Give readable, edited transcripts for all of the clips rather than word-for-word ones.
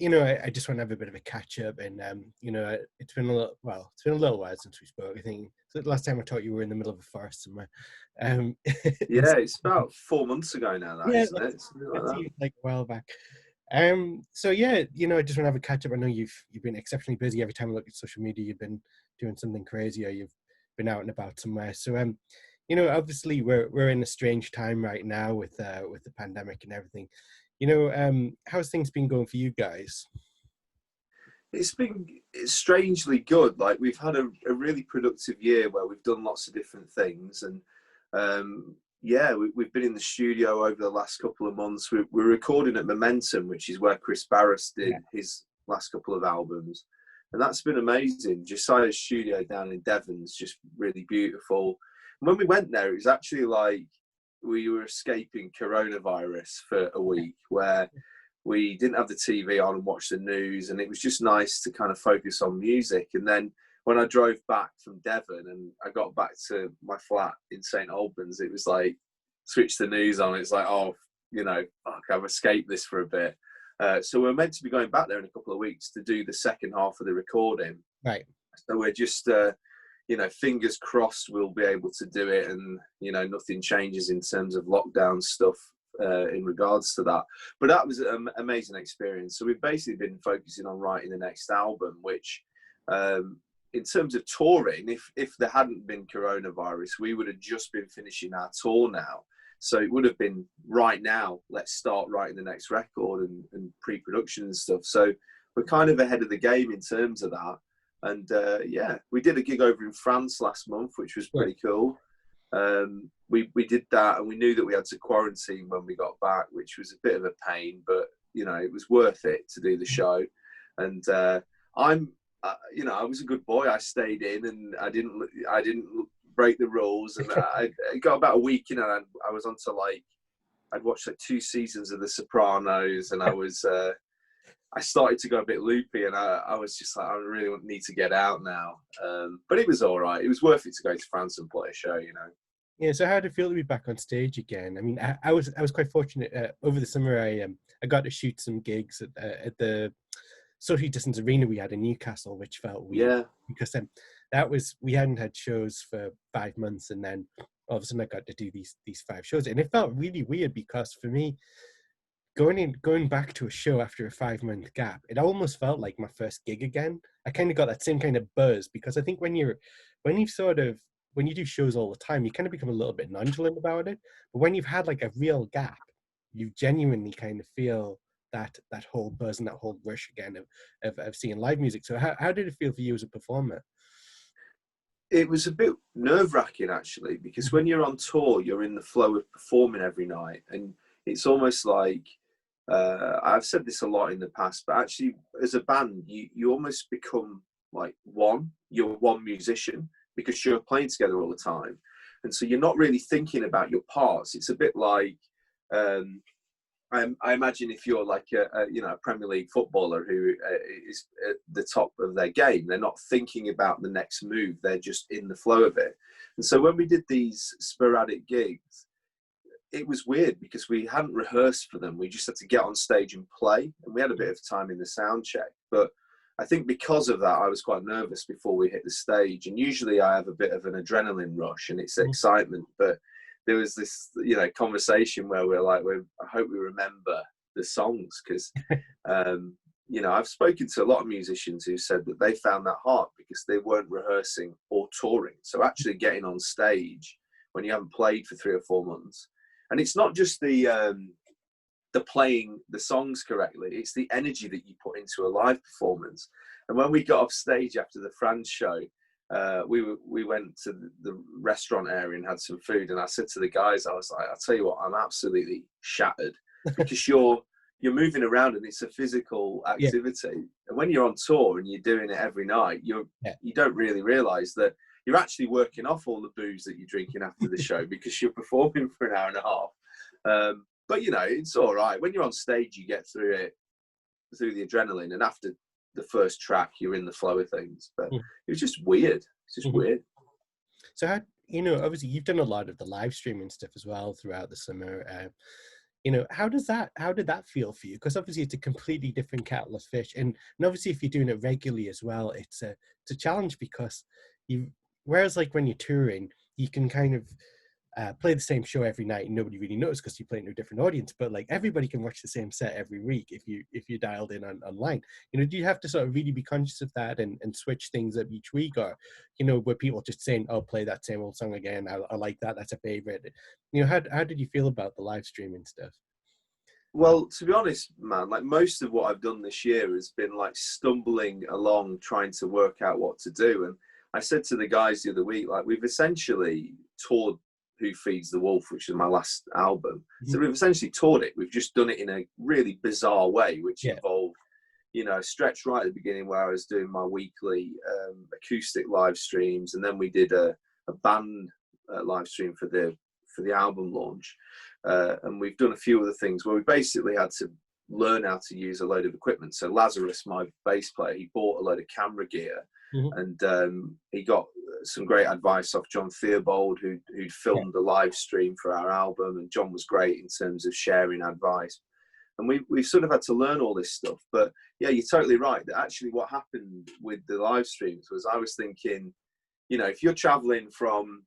I just want to have a bit of a catch up, and it's been it's been a little while since we spoke. I think so the last time I talked, you were in the middle of a forest somewhere. in Yeah, it's about 4 months ago now, that Yeah, isn't it? Something like that that. seems like a while back. So yeah, I just want to have a catch up. I know you've been exceptionally busy. Every time I look at social media, you've been doing something crazy, or you've been out and about somewhere. So obviously we're in a strange time right now with the pandemic and everything. How's things been going for you guys? It's strangely good. Like, we've had a really productive year where we've done lots of different things, and yeah, we've been in the studio over the last couple of months. We're recording at Momentum, which is where Chris Barris did his last couple of albums, and that's been amazing. Josiah's studio down in Devon's just really beautiful. And when we went there, it was actually like we were escaping coronavirus for a week, where we didn't have the TV on and watch the news, and it was just nice to kind of focus on music. And then when I drove back from Devon and I got back to my flat in St Albans, it was like, switch the news on. It's like, oh, fuck, I've escaped this for a bit. So we're meant to be going back there in a couple of weeks to do the second half of the recording. Right. So we're just, fingers crossed we'll be able to do it, and, nothing changes in terms of lockdown stuff in regards to that. But that was an amazing experience. So we've basically been focusing on writing the next album, which in terms of touring, if there hadn't been coronavirus, we would have just been finishing our tour now. So it would have been right now, let's start writing the next record and pre-production and stuff. So we're kind of ahead of the game in terms of that. And yeah, we did a gig over in France last month, which was pretty cool. We did that, and we knew that we had to quarantine when we got back, which was a bit of a pain, but it was worth it to do the show. And I was a good boy. I stayed in, and I didn't break the rules. And I got about a week in, and I was onto I'd watched 2 seasons of The Sopranos, and I started to go a bit loopy, and I was just like, I really need to get out now. But it was all right. It was worth it to go to France and play a show, Yeah. So how did it feel to be back on stage again? I mean, I was quite fortunate over the summer. I got to shoot some gigs at the social distance arena we had in Newcastle, which felt weird because we hadn't had shows for 5 months, and then all of a sudden I got to do these 5 shows, and it felt really weird because for me, going back to a show after a 5-month gap, it almost felt like my first gig again. I kind of got that same kind of buzz, because I think when you do shows all the time, you kind of become a little bit nonchalant about it. But when you've had like a real gap, you genuinely kind of feel that whole buzz and that whole rush again of seeing live music. So how did it feel for you as a performer? It was a bit nerve-wracking, actually, because when you're on tour, you're in the flow of performing every night, and it's almost like I've said this a lot in the past, but actually as a band, you almost become like you're one musician, because you're playing together all the time. And so you're not really thinking about your parts. It's a bit like, I imagine if you're like a Premier League footballer who is at the top of their game, they're not thinking about the next move. They're just in the flow of it. And so when we did these sporadic gigs, it was weird because we hadn't rehearsed for them. We just had to get on stage and play. And we had a bit of time in the sound check. But I think because of that, I was quite nervous before we hit the stage. And usually I have a bit of an adrenaline rush and it's excitement. But there was this, conversation where we're like, I hope we remember the songs, because, I've spoken to a lot of musicians who said that they found that hard because they weren't rehearsing or touring. So actually getting on stage when you haven't played for 3 or 4 months, and it's not just the playing the songs correctly, it's the energy that you put into a live performance. And when we got off stage after the France show, we went to the restaurant area and had some food, and I said to the guys, I was like, I'll tell you what, I'm absolutely shattered because you're moving around and it's a physical activity. And when you're on tour and you're doing it every night, you don't really realize that you're actually working off all the booze that you're drinking after the show because you're performing for an hour and a half. But it's all right. When you're on stage, you get through it, through the adrenaline, and after the first track, you're in the flow of things. But it was just weird. It's just weird. So how, obviously you've done a lot of the live streaming stuff as well throughout the summer. How did that feel for you? Because obviously it's a completely different kettle of fish, and obviously if you're doing it regularly as well, it's a challenge, because whereas like when you're touring, you can kind of play the same show every night and nobody really knows because you play to a different audience. But like everybody can watch the same set every week if you dialed in online. Do you have to sort of really be conscious of that and switch things up each week, or were people just saying, "Oh, play that same old song again. I like that. That's a favorite." How did you feel about the live streaming stuff? Well, to be honest, man, like most of what I've done this year has been like stumbling along, trying to work out what to do. And I said to the guys the other week, like, we've essentially toured Who Feeds the Wolf, which is my last album. So we've essentially toured it. We've just done it in a really bizarre way, which involved, a stretch right at the beginning where I was doing my weekly acoustic live streams, and then we did a band live stream for the album launch. And we've done a few other things where we basically had to learn how to use a load of equipment. So Lazarus, my bass player, he bought a load of camera gear, and he got some great advice off John Theobald, who'd filmed a live stream for our album, and John was great in terms of sharing advice. And we sort of had to learn all this stuff. But yeah, you're totally right that actually what happened with the live streams was, I was thinking, if you're traveling from,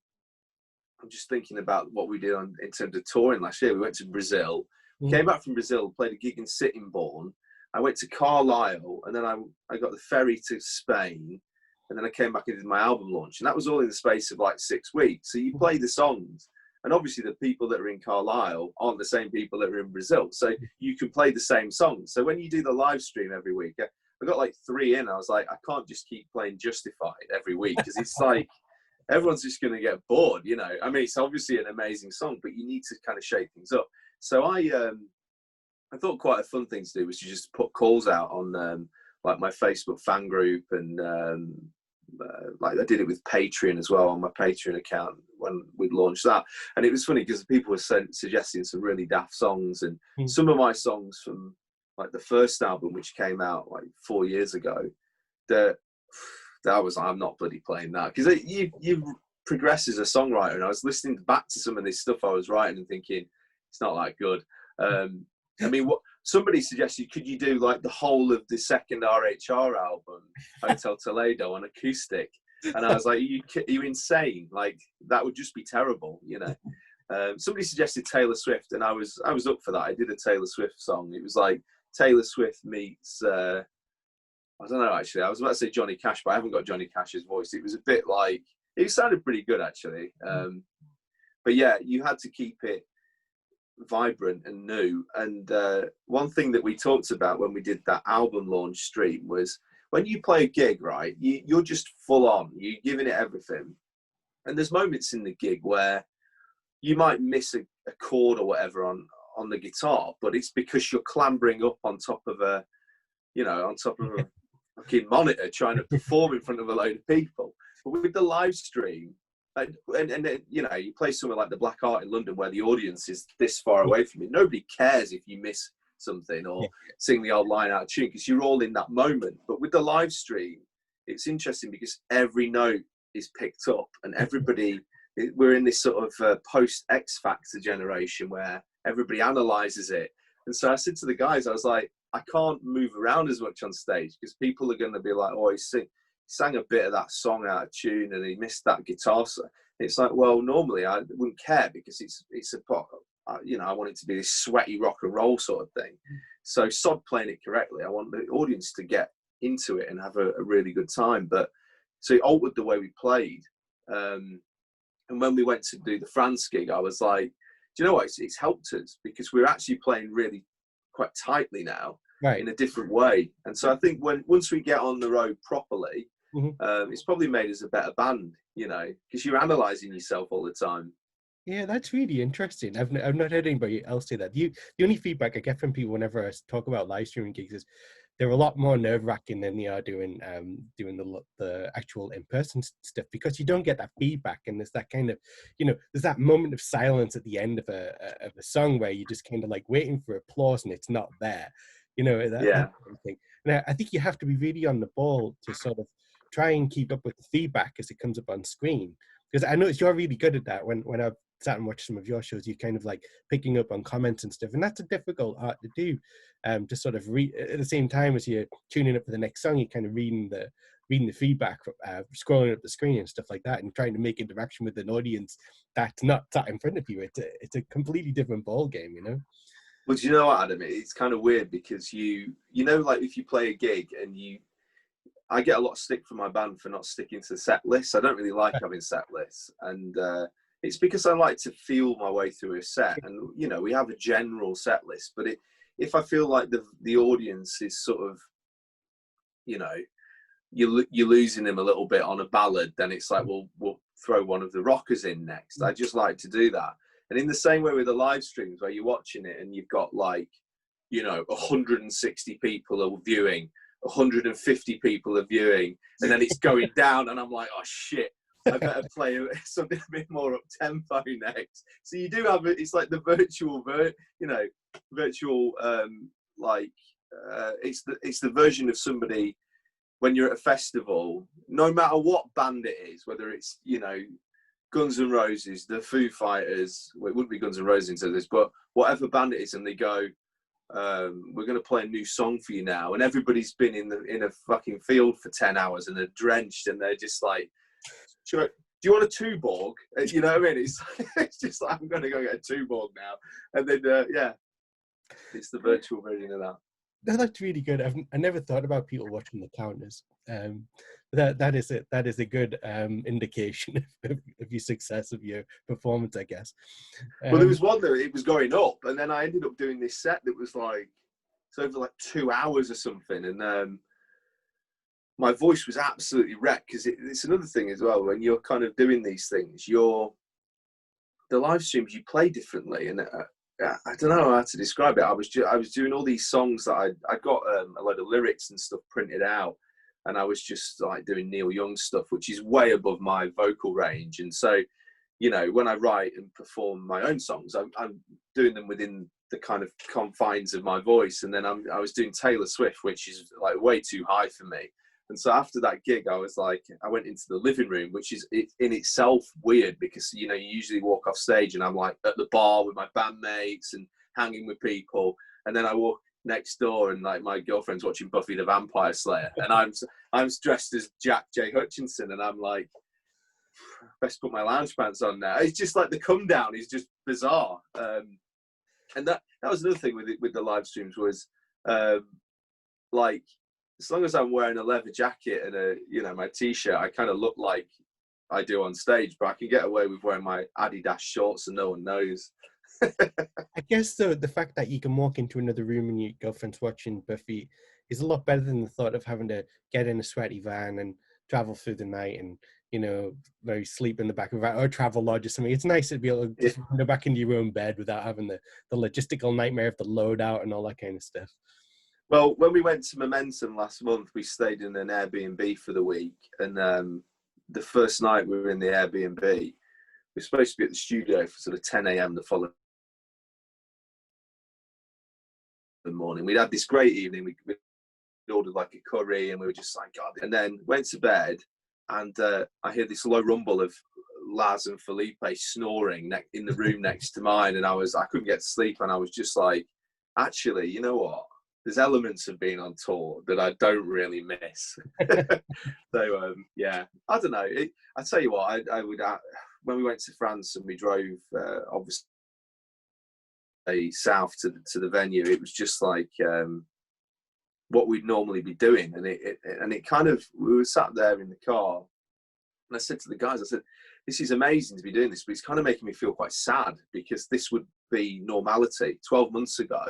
I'm just thinking about what we did in terms of touring last year. We went to Brazil, came back from Brazil, played a gig in Sittingbourne. I went to Carlisle, and then I got the ferry to Spain, and then I came back and did my album launch. And that was all in the space of like 6 weeks. So you play the songs, and obviously the people that are in Carlisle aren't the same people that are in Brazil. So you can play the same songs. So when you do the live stream every week, I got like 3 in. I was like, I can't just keep playing Justified every week, because it's like, everyone's just going to get bored, I mean, it's obviously an amazing song, but you need to kind of shake things up. So I thought quite a fun thing to do was to just put calls out on like my Facebook fan group, and like I did it with Patreon as well, on my Patreon account when we'd launched that. And it was funny because people were suggesting some really daft songs, and some of my songs from like the first album, which came out like 4 years ago, that was, I'm not bloody playing that, because you progress as a songwriter. And I was listening back to some of this stuff I was writing and thinking, it's not that good. I mean, what somebody suggested, could you do like the whole of the second RHR album, Hotel Toledo, on acoustic? And I was like, are you insane? Like, that would just be terrible, Somebody suggested Taylor Swift, and I was up for that. I did a Taylor Swift song. It was like Taylor Swift meets I don't know, actually. I was about to say Johnny Cash, but I haven't got Johnny Cash's voice. It was a bit like, it sounded pretty good, actually. But yeah, you had to keep it vibrant and new. And one thing that we talked about when we did that album launch stream was, when you play a gig, right, you're just full on. You're giving it everything. And there's moments in the gig where you might miss a chord or whatever on the guitar, but it's because you're clambering up on top of a fucking monitor trying to perform in front of a load of people. But with the live stream, and you play somewhere like the Black Art in London, where the audience is this far away from you, nobody cares if you miss something or sing the old line out of tune, because you're all in that moment. But with the live stream, it's interesting because every note is picked up, and everybody, we're in this sort of post X Factor generation where everybody analyzes it. And so I said to the guys, I was like, I can't move around as much on stage, because people are going to be like, oh, he sang a bit of that song out of tune and he missed that guitar. So it's like, well, normally I wouldn't care, because it's a pop. I want it to be this sweaty rock and roll sort of thing. So sod playing it correctly. I want the audience to get into it and have a really good time. But so it altered the way we played. And when we went to do the France gig, I was like, do you know what? It's helped us, because we're actually playing really quite tightly now, in a different way. And so I think once we get on the road properly, it's probably made us a better band, because you're analysing yourself all the time. Yeah, that's really interesting. I've not heard anybody else say that. The only feedback I get from people whenever I talk about live streaming gigs is they're a lot more nerve-wracking than they are doing the actual in-person stuff, because you don't get that feedback, and there's that kind of, there's that moment of silence at the end of a song where you're just kind of like waiting for applause and it's not there, that kind of thing. And I think you have to be really on the ball to sort of try and keep up with the feedback as it comes up on screen, because I noticed you're really good at that. When I've sat and watched some of your shows, you're kind of like picking up on comments and stuff, and that's a difficult art to do. To sort of read at the same time as you're tuning up for the next song, you're kind of reading the feedback, scrolling up the screen and stuff like that, and trying to make interaction with an audience that's not sat in front of you. It's a completely different ball game, you know. Well, do you know what, Adam? It's kind of weird because you know, like if you play a gig and I get a lot of stick from my band for not sticking to set lists. I don't really like having set lists, and it's because I like to feel my way through a set. And you know, we have a general set list, but if I feel like the audience is sort of, you know, you're losing them a little bit on a ballad, then it's like, well, we'll throw one of the rockers in next. I just like to do that. And in the same way with the live streams, where you're watching it and you've got like, you know, 160 people are viewing, 150 people are viewing, and then it's going down, and I'm like, oh shit, I better play something a bit more up tempo next. So you do have it. It's like the virtual, it's the version of somebody when you're at a festival, no matter what band it is, whether it's, you know, Guns N' Roses, the Foo Fighters, well, it wouldn't be Guns N' Roses into this, but whatever band it is, and they go, we're going to play a new song for you now, and everybody's been in a fucking field for 10 hours and they're drenched, and they're just like, sure, do you want a Tuborg? You know what I mean? It's just like, I'm going to go get a Tuborg now, and then it's the virtual version of that. No, that's really good. I never thought about people watching the counters. That is a good indication of your success of your performance, I guess. Well, there was one that it was going up, and then I ended up doing this set that was like, it's over like 2 hours or something, and my voice was absolutely wrecked, because it's another thing as well, when you're kind of doing these things, the live streams, you play differently, and I don't know how to describe it. I was doing all these songs that I got a load of lyrics and stuff printed out, and I was just like doing Neil Young stuff, which is way above my vocal range. And so, you know, when I write and perform my own songs, I'm doing them within the kind of confines of my voice. And then I was doing Taylor Swift, which is like way too high for me. And so after that gig, I was like, I went into the living room, which is in itself weird, because, you know, you usually walk off stage and I'm like at the bar with my bandmates and hanging with people. And then I walk next door and like my girlfriend's watching Buffy the Vampire Slayer, and I'm dressed as Jack J Hutchinson, and I'm like, best put my lounge pants on now. It's just like the come down is just bizarre. And that was another thing with the live streams was like, as long as I'm wearing a leather jacket and my t-shirt, I kind of look like I do on stage, but I can get away with wearing my Adidas shorts and no one knows. I guess the fact that you can walk into another room and your girlfriend's watching Buffy is a lot better than the thought of having to get in a sweaty van and travel through the night and, you know, maybe sleep in the back of a van or travel lodge or something. It's nice to be able to just go back into your own bed without having the logistical nightmare of the load out and all that kind of stuff. Well, when we went to Momentum last month, we stayed in an Airbnb for the week. And the first night we were in the Airbnb, we were supposed to be at the studio for sort of 10 a.m. the following morning. We'd had this great evening. We ordered like a curry, and we were just like, God. And then went to bed, and I hear this low rumble of Laz and Felipe snoring in the room next to mine. And I couldn't get to sleep. And I was just like, actually, you know what? There's elements of being on tour that I don't really miss. So, I don't know. I tell you what, I would, when we went to France and we drove, obviously, south to the venue, it was just like what we'd normally be doing. And it kind of, we were sat there in the car, and I said to the guys, I said, this is amazing to be doing this, but it's kind of making me feel quite sad, because this would be normality. 12 months ago,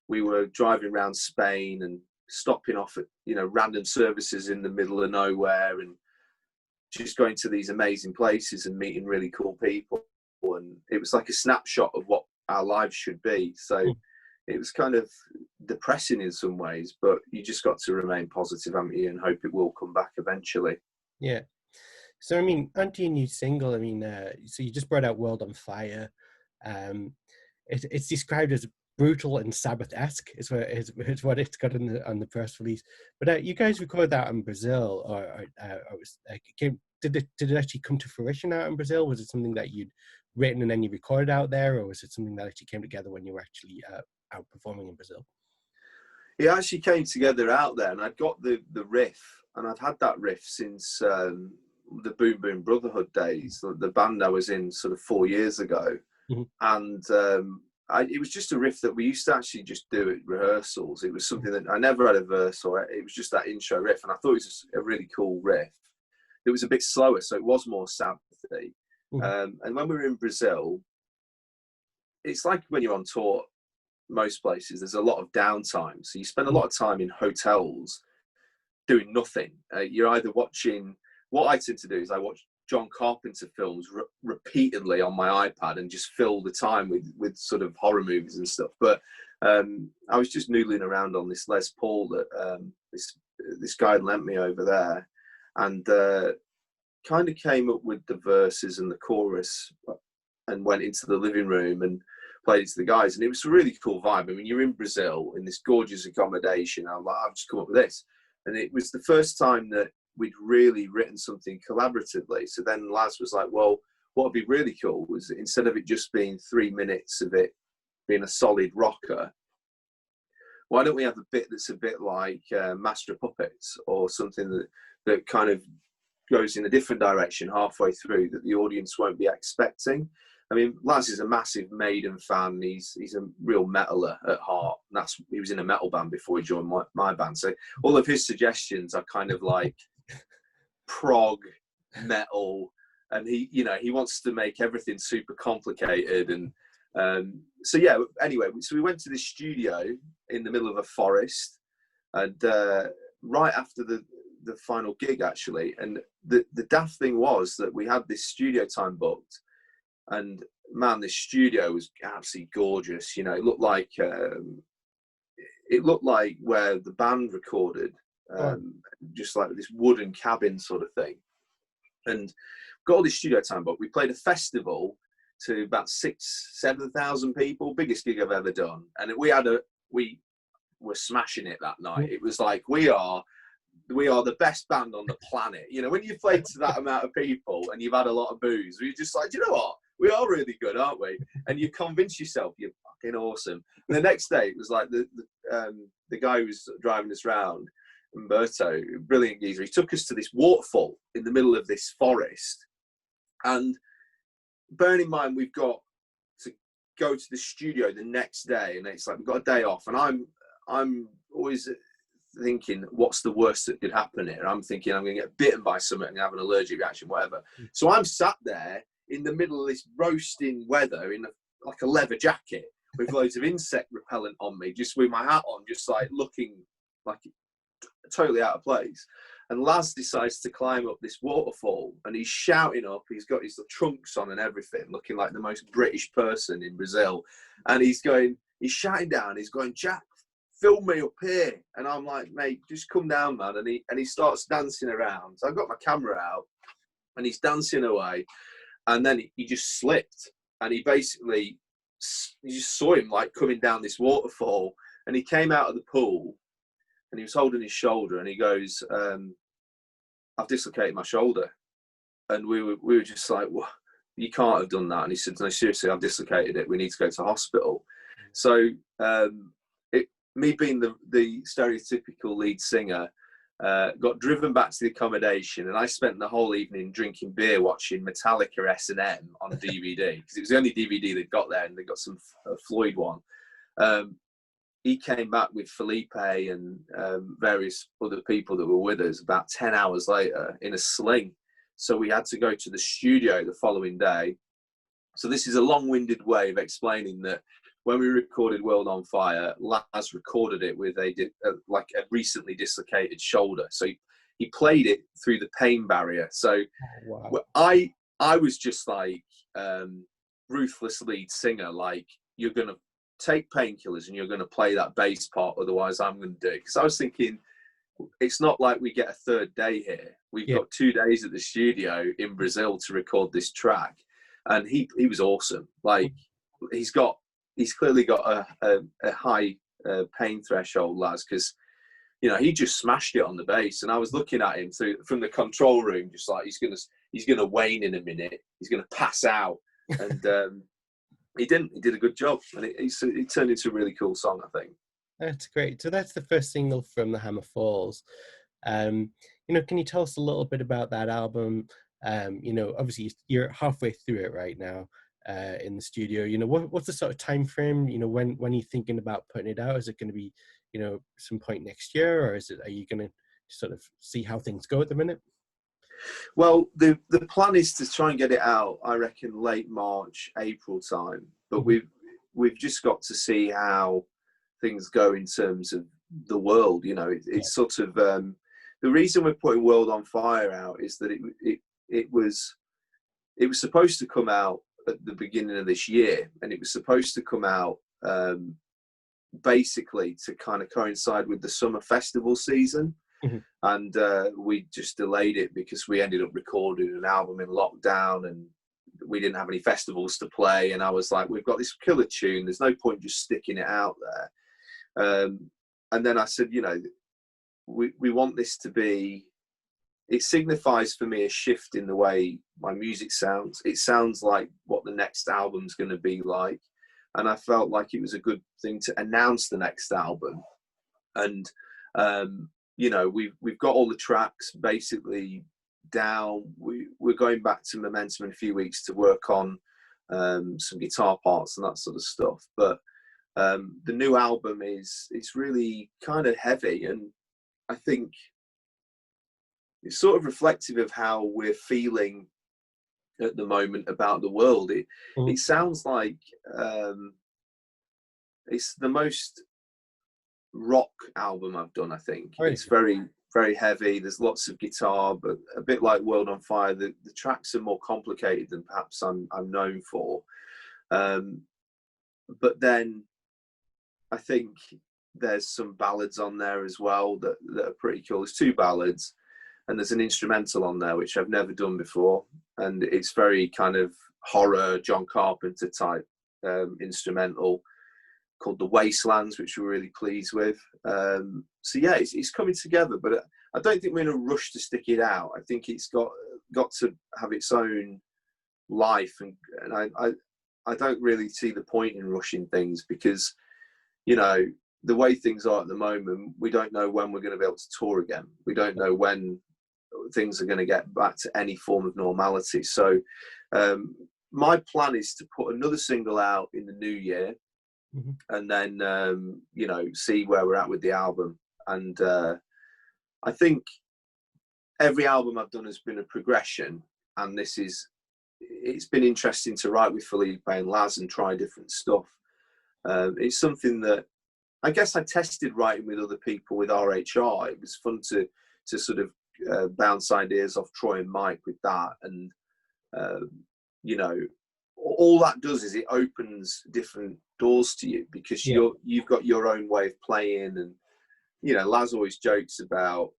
we were driving around Spain and stopping off at, you know, random services in the middle of nowhere, and just going to these amazing places and meeting really cool people. And it was like a snapshot of what our lives should be. So it was kind of depressing in some ways, but you just got to remain positive, haven't you, and hope it will come back eventually. Yeah. So, I mean, onto your new single, I mean, so you just brought out World on Fire. It's described as brutal and Sabbath-esque is what it's got on the press release. But you guys recorded that in Brazil, or did it actually come to fruition out in Brazil? Was it something that you'd written and then you recorded out there, or was it something that actually came together when you were actually out performing in Brazil? It actually came together out there, and I'd got the riff, and I'd had that riff since the Boom Boom Brotherhood days, the band I was in sort of 4 years ago. Mm-hmm. And it was just a riff that we used to actually just do at rehearsals. It was something that I never had a verse, or it was just that intro riff, and I thought it was a really cool riff. It was a bit slower, so it was more Sabbathy. Mm-hmm. And when we were in Brazil, it's like when you're on tour, most places, there's a lot of downtime. So you spend a lot of time in hotels doing nothing. You're either watching, what I tend to do is I watch John Carpenter films repeatedly on my iPad and just fill the time with sort of horror movies and stuff. But I was just noodling around on this Les Paul that this guy lent me over there, and kind of came up with the verses and the chorus and went into the living room and played it to the guys. And it was a really cool vibe. I mean, you're in Brazil in this gorgeous accommodation. I'm like, I've just come up with this. And it was the first time that we'd really written something collaboratively. So then Laz was like, well, what would be really cool was, instead of it just being 3 minutes of it being a solid rocker, why don't we have a bit that's a bit like Master of Puppets, or something that kind of goes in a different direction halfway through that the audience won't be expecting. I mean, Laz is a massive Maiden fan. He's a real metaler at heart. He was in a metal band before he joined my band. So all of his suggestions are kind of like prog metal, and he wants to make everything super complicated. And so yeah. Anyway, so we went to this studio in the middle of a forest, and right after the final gig, actually. And the daft thing was that we had this studio time booked. And man, this studio was absolutely gorgeous. You know, it looked like where the band recorded, just like this wooden cabin sort of thing. And got all this studio time booked. We played a festival to about 6,000-7,000 people, biggest gig I've ever done. And we were smashing it that night. It was like, we are the best band on the planet. You know, when you played to that amount of people and you've had a lot of booze, you're just like, do you know what? We are really good, aren't we? And you convince yourself you're fucking awesome. And the next day, it was like the guy who was driving us around, Umberto, brilliant geezer. He took us to this waterfall in the middle of this forest. And bearing in mind, we've got to go to the studio the next day, and it's like we've got a day off. And I'm always thinking, what's the worst that could happen here? I'm thinking I'm going to get bitten by something and have an allergic reaction, whatever. So I'm sat there in the middle of this roasting weather in like a leather jacket with loads of insect repellent on me, just with my hat on, just like looking like totally out of place. And Laz decides to climb up this waterfall, and he's shouting up. He's got his trunks on and everything, looking like the most British person in Brazil. And he's shouting down. He's going, Jack, film me up here. And I'm like, mate, just come down, man. And he starts dancing around. So I've got my camera out, and he's dancing away. And then he just slipped, and you just saw him like coming down this waterfall, and he came out of the pool, and he was holding his shoulder, and he goes, I've dislocated my shoulder. And we were just like, well, you can't have done that. And he said, no, seriously, I've dislocated it. We need to go to hospital. So me being the stereotypical lead singer, got driven back to the accommodation, and I spent the whole evening drinking beer watching Metallica S&M on DVD, because it was the only DVD they'd got there, and they got some Floyd one. He came back with Felipe and various other people that were with us about 10 hours later in a sling. So we had to go to the studio the following day. So this is a long-winded way of explaining that when we recorded World on Fire, Laz recorded it with a recently dislocated shoulder. So he played it through the pain barrier. So I was just like ruthless lead singer, like, you're going to take painkillers and you're going to play that bass part, otherwise I'm going to do it. Because I was thinking, it's not like we get a third day here. We've got 2 days at the studio in Brazil to record this track. And he was awesome. Like, he's clearly got a high pain threshold, Laz, because, you know, he just smashed it on the bass. And I was looking at him from the control room, just like, he's gonna wane in a minute. He's gonna pass out. And he didn't. He did a good job, and it turned into a really cool song, I think. That's great. So that's the first single from The Hammer Falls. You know, can you tell us a little bit about that album? You know, obviously you're halfway through it right now in the studio. You know, what's the sort of time frame? You know, when are you thinking about putting it out? Is it going to be, you know, some point next year, or are you going to sort of see how things go at the minute? Well, the plan is to try and get it out, I reckon, late March, April time. But Mm-hmm. we've just got to see how things go in terms of the world. You know, it's sort of the reason we're putting World on Fire out is that it was supposed to come out at the beginning of this year, and it was supposed to come out basically to kind of coincide with the summer festival season. Mm-hmm. And we just delayed it because we ended up recording an album in lockdown, and we didn't have any festivals to play. And I was like, we've got this killer tune, there's no point just sticking it out there. And then I said, you know, we want this to be, it signifies for me a shift in the way my music sounds. It sounds like what the next album's going to be like. And I felt like it was a good thing to announce the next album. And you know, we've got all the tracks basically down. We're going back to Momentum in a few weeks to work on some guitar parts and that sort of stuff. But the new album it's really kind of heavy, and I think it's sort of reflective of how we're feeling at the moment about the world. It sounds like it's the most rock album I've done, I think. Right. It's very, very heavy. There's lots of guitar, but a bit like World on Fire, the tracks are more complicated than perhaps I'm known for. But then I think there's some ballads on there as well that are pretty cool. There's 2 ballads, and there's an instrumental on there, which I've never done before. And it's very kind of horror, John Carpenter type instrumental, called The Wastelands, which we're really pleased with. So yeah, it's coming together, but I don't think we're in a rush to stick it out. I think it's got to have its own life, and I don't really see the point in rushing things, because, you know, the way things are at the moment, we don't know when we're going to be able to tour again. We don't know when things are going to get back to any form of normality. So my plan is to put another single out in the new year. Mm-hmm. And then, you know, see where we're at with the album. And I think every album I've done has been a progression. And it's been interesting to write with Felipe and Laz and try different stuff. It's something that I guess I tested writing with other people with RHR. It was fun to sort of bounce ideas off Troy and Mike with that. And, you know, all that does is it opens different doors to you, because you've got your own way of playing. And, you know, Laz always jokes about,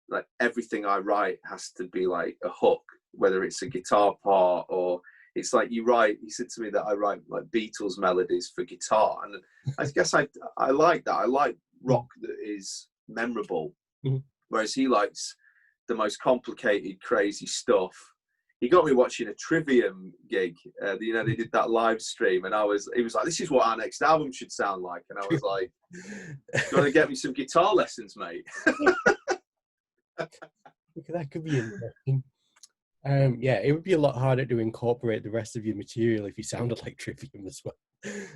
like, everything I write has to be like a hook, whether it's a guitar part or it's like he said to me that I write like Beatles melodies for guitar. And I guess I like that. I like rock that is memorable, whereas he likes the most complicated, crazy stuff. He got me watching a Trivium gig. You know, they did that live stream, and he was like, "This is what our next album should sound like." And I was like, "You want to get me some guitar lessons, mate?" That could be interesting. Yeah, it would be a lot harder to incorporate the rest of your material if you sounded like Trivium as well.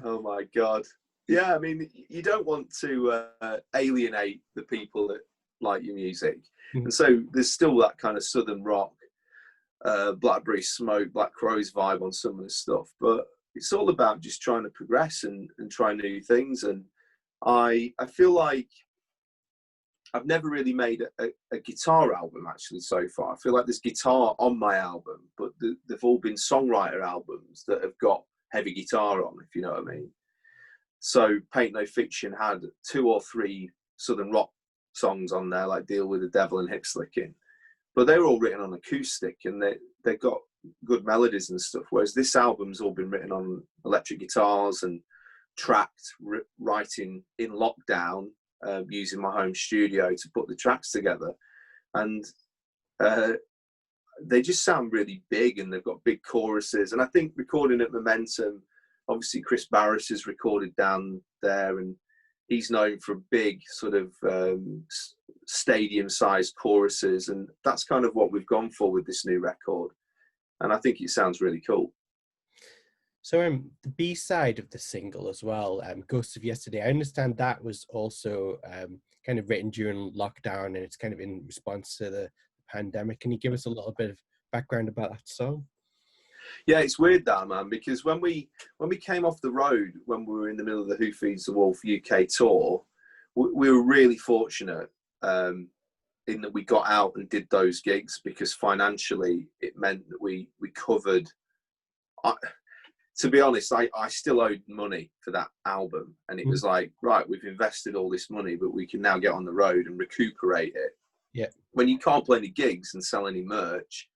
Oh my God. Yeah, I mean, you don't want to alienate the people that like your music. And so there's still that kind of southern rock, Blackberry Smoke, Black Crowes vibe on some of the stuff, but it's all about just trying to progress and try new things. And I feel like I've never really made a guitar album actually so far. I feel like there's guitar on my album, but they've all been songwriter albums that have got heavy guitar on, if you know what I mean. So Paint No Fiction had 2 or 3 southern rock songs on there, like Deal with the Devil and Hip Slicking, but they were all written on acoustic, and they got good melodies and stuff, whereas this album's all been written on electric guitars and tracked, writing in lockdown, using my home studio to put the tracks together. And they just sound really big, and they've got big choruses. And I think recording at Momentum, obviously Chris Barris has recorded down there, and he's known for big sort of stadium-sized choruses, and that's kind of what we've gone for with this new record. And I think it sounds really cool. So the B-side of the single as well, Ghosts of Yesterday, I understand that was also kind of written during lockdown, and it's kind of in response to the pandemic. Can you give us a little bit of background about that song? Yeah, it's weird that, man, because when we came off the road, when we were in the middle of the Who Feeds the Wolf UK tour, we were really fortunate in that we got out and did those gigs, because financially it meant that we covered... to be honest, I still owed money for that album, and it was like, right, we've invested all this money, but we can now get on the road and recuperate it. Yeah. When you can't play any gigs and sell any merch,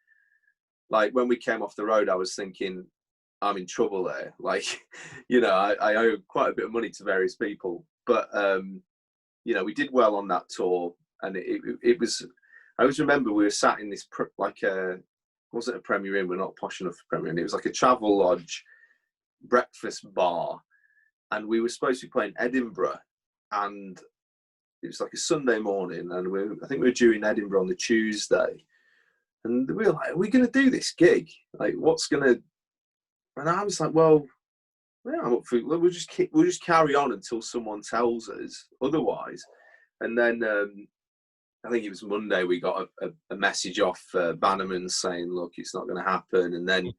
like when we came off the road, I was thinking, I'm in trouble there. Like, you know, I owe quite a bit of money to various people, but you know, we did well on that tour, and it was. I always remember we were sat in this wasn't a Premier Inn. We're not posh enough for Premier Inn. It was like a travel lodge breakfast bar, and we were supposed to be playing Edinburgh, and it was like a Sunday morning, and I think we were due in Edinburgh on the Tuesday, and we were like, are we going to do this gig? Like, what's going to... And I was like, well, yeah, I'm up for it. We'll just carry on until someone tells us otherwise. And then I think it was Monday, we got a message off Bannerman saying, look, it's not going to happen. And then,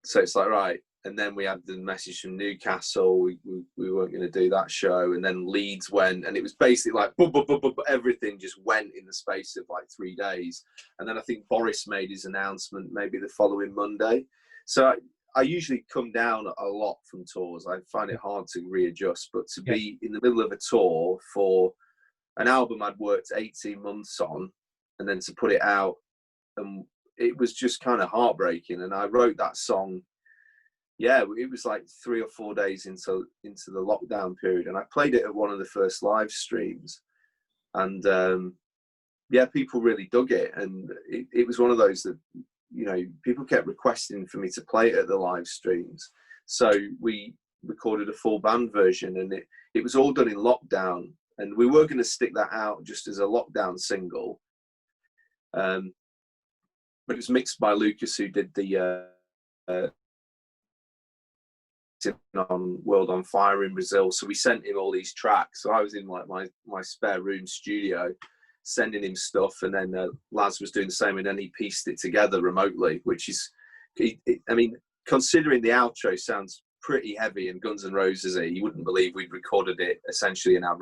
so it's like, right. And then we had the message from Newcastle, we weren't going to do that show. And then Leeds went, and it was basically like, everything just went in the space of like 3 days. And then I think Boris made his announcement maybe the following Monday. So I usually come down a lot from tours. I find it hard to readjust, but to be in the middle of a tour for an album I'd worked 18 months on, and then to put it out, it was just kind of heartbreaking. And I wrote that song, it was like 3 or 4 days into the lockdown period, and I played it at one of the first live streams, and people really dug it. And it was one of those that, you know, people kept requesting for me to play it at the live streams, so we recorded a full band version, and it was all done in lockdown, and we were going to stick that out just as a lockdown single, but it was mixed by Lucas, who did the on World on Fire in Brazil. So we sent him all these tracks. So I was in like my spare room studio sending him stuff, and then Laz was doing the same, and then he pieced it together remotely, which is, I mean, considering the outro sounds pretty heavy and Guns N' Roses-y, you wouldn't believe we'd recorded it essentially in our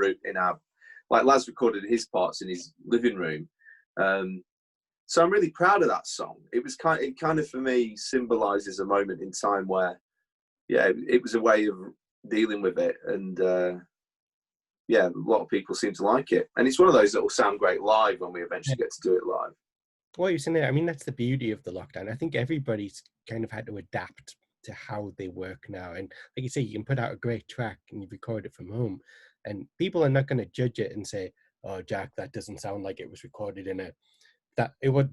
like Laz recorded his parts in his living room. So I'm really proud of that song. It kind of for me symbolizes a moment in time where, it was a way of dealing with it, and a lot of people seem to like it, and it's one of those that will sound great live when we eventually get to do it live. What you're saying there, I mean, that's the beauty of the lockdown. I think everybody's kind of had to adapt to how they work now, and like you say, you can put out a great track and you record it from home, and people are not going to judge it and say, oh, Jack, that doesn't sound like it was recorded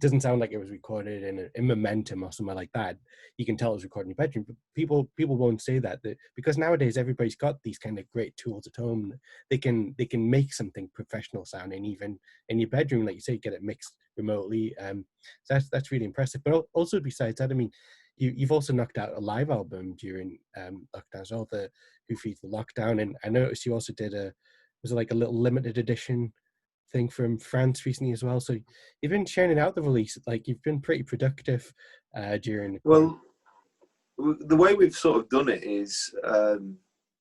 doesn't sound like it was recorded in Momentum or somewhere like that. You can tell it was recorded in your bedroom, but people won't say that because nowadays everybody's got these kind of great tools at home. They can make something professional sounding even in your bedroom, like you say, get it mixed remotely. So that's really impressive. But also besides that, I mean, you've also knocked out a live album during lockdown as well, the Who Feeds the Lockdown, and I noticed you also did was it like a little limited edition thing from France recently as well. So you've been churning out the release, like you've been pretty productive during. Well, the way we've sort of done it is, and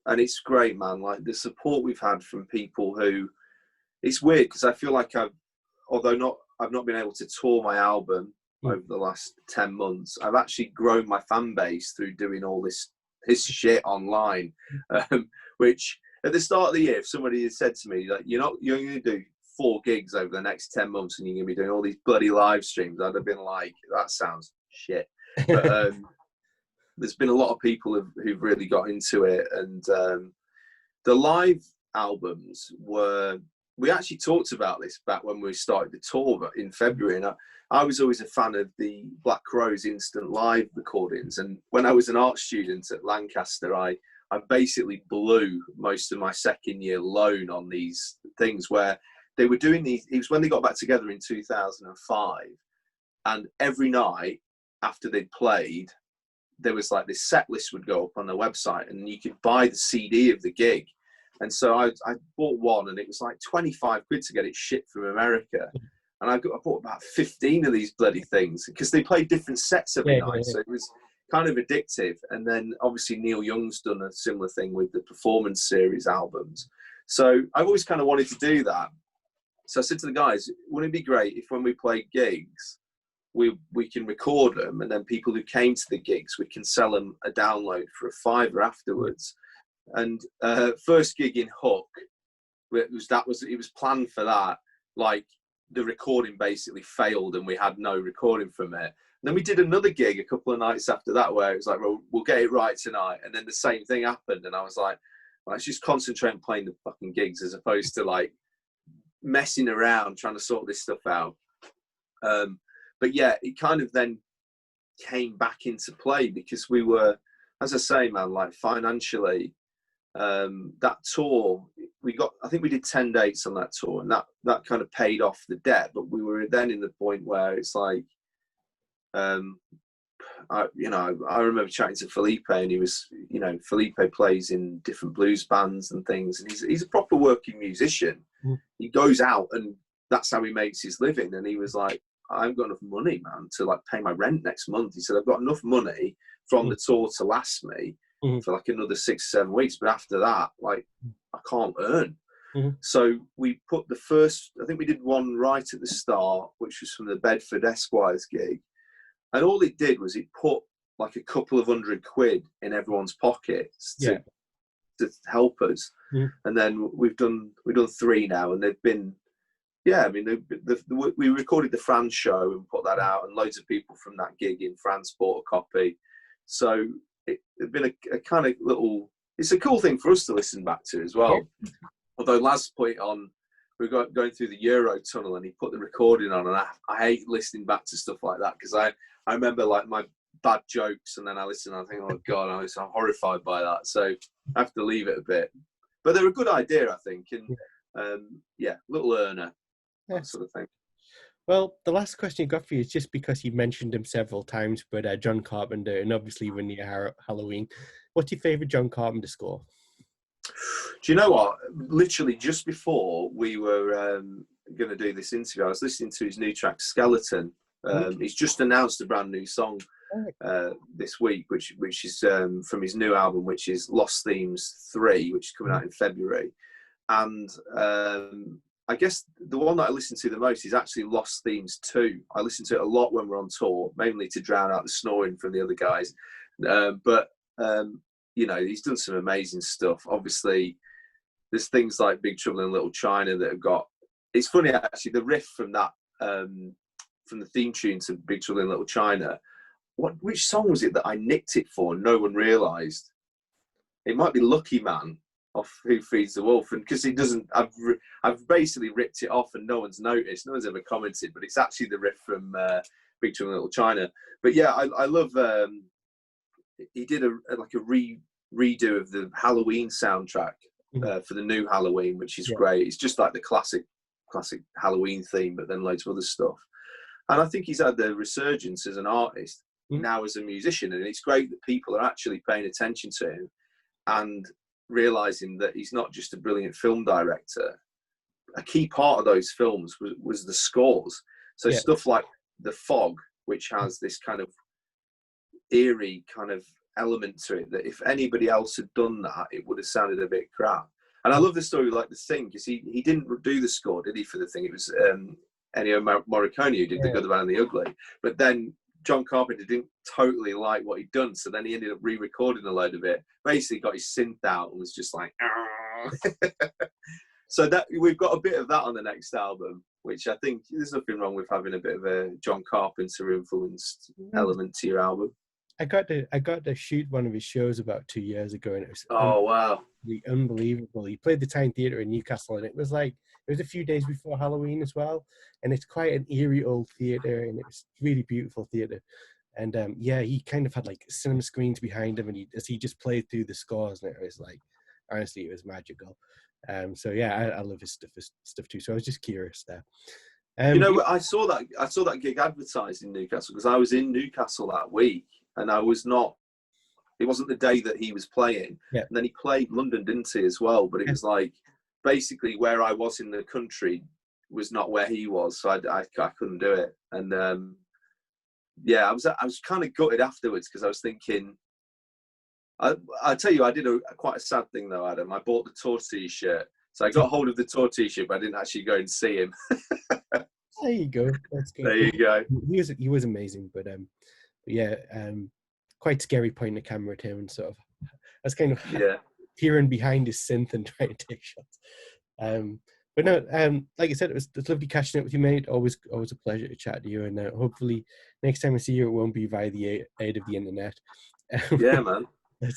it's great, man. Like the support we've had from people who, it's weird because I feel like I've not been able to tour my album over the last 10 months. I've actually grown my fan base through doing all this shit online, which at the start of the year, if somebody had said to me, like, you're going to do 4 gigs over the next 10 months and you're going to be doing all these bloody live streams, I'd have been like, that sounds shit. But there's been a lot of people who've really got into it, and the live albums were we actually talked about this back when we started the tour in February, and I was always a fan of the Black Crowes instant live recordings. And when I was an art student at Lancaster, I basically blew most of my second year loan on these things where they were doing these. It was when they got back together in 2005, and every night after they'd played, there was like this set list would go up on their website, and you could buy the CD of the gig. And so I bought one, and it was like 25 quid to get it shipped from America. And I bought about 15 of these bloody things because they played different sets every night. So it was kind of addictive. And then obviously Neil Young's done a similar thing with the Performance series albums. So I've always kind of wanted to do that. So I said to the guys, wouldn't it be great if when we play gigs, we can record them, and then people who came to the gigs, we can sell them a download for a £5 afterwards. And first gig in Hook, it was planned for that. Like the recording basically failed, and we had no recording from it. And then we did another gig a couple of nights after that, where it was like, well, we'll get it right tonight. And then the same thing happened, and I was like, well, let's just concentrate on playing the fucking gigs as opposed to like messing around trying to sort this stuff out. But yeah, it kind of then came back into play because we were, as I say, man, like financially. That tour, I think we did 10 dates on that tour, and that kind of paid off the debt. But we were then in the point where it's like, I remember chatting to Felipe, and he was, Felipe plays in different blues bands and things, and he's a proper working musician. He goes out, and that's how he makes his living. And he was like, I haven't got enough money, man, to like pay my rent next month. He said, I've got enough money from the tour to last me for like another 6-7 weeks, but after that, like, I can't earn. So we put I think we did one right at the start, which was from the Bedford Esquires gig, and all it did was it put like a couple of £100 in everyone's pockets to help us. And then we've done 3 now, and they've been, I mean, we recorded the France show and put that out, and loads of people from that gig in France bought a copy. So it's been a kind of little, it's a cool thing for us to listen back to as well. Although last point on, we were going through the Euro tunnel, and he put the recording on, and I hate listening back to stuff like that, because I remember like my bad jokes, and then I listen and I think, oh God, I'm horrified by that. So I have to leave it a bit. But they're a good idea, I think. And little earner, that sort of thing. Well, the last question I got for you is just because you mentioned him several times, but John Carpenter, and obviously we're near Halloween. What's your favourite John Carpenter score? Do you know what? Literally just before we were going to do this interview, I was listening to his new track, Skeleton. He's just announced a brand new song this week, which is from his new album, which is Lost Themes 3, which is coming out in February. And I guess the one that I listen to the most is actually Lost Themes 2. I listen to it a lot when we're on tour, mainly to drown out the snoring from the other guys. But he's done some amazing stuff. Obviously, there's things like Big Trouble in Little China that have got... It's funny, actually, the riff from that, from the theme tune to Big Trouble in Little China, which song was it that I nicked it for and no one realised? It might be Lucky Man off Who Feeds the Wolf, and because it doesn't... I've basically ripped it off and no one's noticed, no one's ever commented, but it's actually the riff from Big Trouble in Little China. But yeah, I love... he did a redo of the Halloween soundtrack for the new Halloween, which is great. It's just like the classic Halloween theme, but then loads of other stuff. And I think he's had the resurgence as an artist now as a musician, and it's great that people are actually paying attention to him and realising that he's not just a brilliant film director. A key part of those films was the scores. So stuff like The Fog, which has this kind of eerie kind of element to it, that if anybody else had done that, it would have sounded a bit crap. And I love the story like The Thing, because he didn't do the score, did he, for The Thing? It was Ennio Morricone who did The Good, the Bad and the Ugly. But then John Carpenter didn't totally like what he'd done, so then he ended up re-recording a load of it, basically got his synth out and was just like so that we've got a bit of that on the next album, which I think there's nothing wrong with having a bit of a John Carpenter influenced element to your album. I got to shoot one of his shows about 2 years ago, and it was Oh wow. unbelievable. He played the Town Theatre in Newcastle, and it was a few days before Halloween as well, and it's quite an eerie old theatre, and it's really beautiful theatre. And yeah, he kind of had like cinema screens behind him, and as he just played through the scores, and it was like, honestly, it was magical. So yeah, I love his stuff too. So I was just curious there. You know, I saw that gig advertised in Newcastle because I was in Newcastle that week, and I was not. It wasn't the day that he was playing. Yeah. And then he played London, didn't he, as well? But it Yeah. was like basically where I was in the country was not where he was, so I couldn't do it. And yeah, I was kind of gutted afterwards because I was thinking. I tell you, I did quite a sad thing though, Adam. I bought the tour T-shirt, so I got hold of the tour T-shirt, but I didn't actually go and see him. There you go. That's good. There you go. He was amazing, but yeah, quite scary pointing the camera at him and sort of. I was kind of peering behind his synth and trying to take shots. But no, like I said, it's lovely catching up with you, mate. Always a pleasure to chat to you, and hopefully next time I see you, it won't be via the aid of the internet. Yeah, man.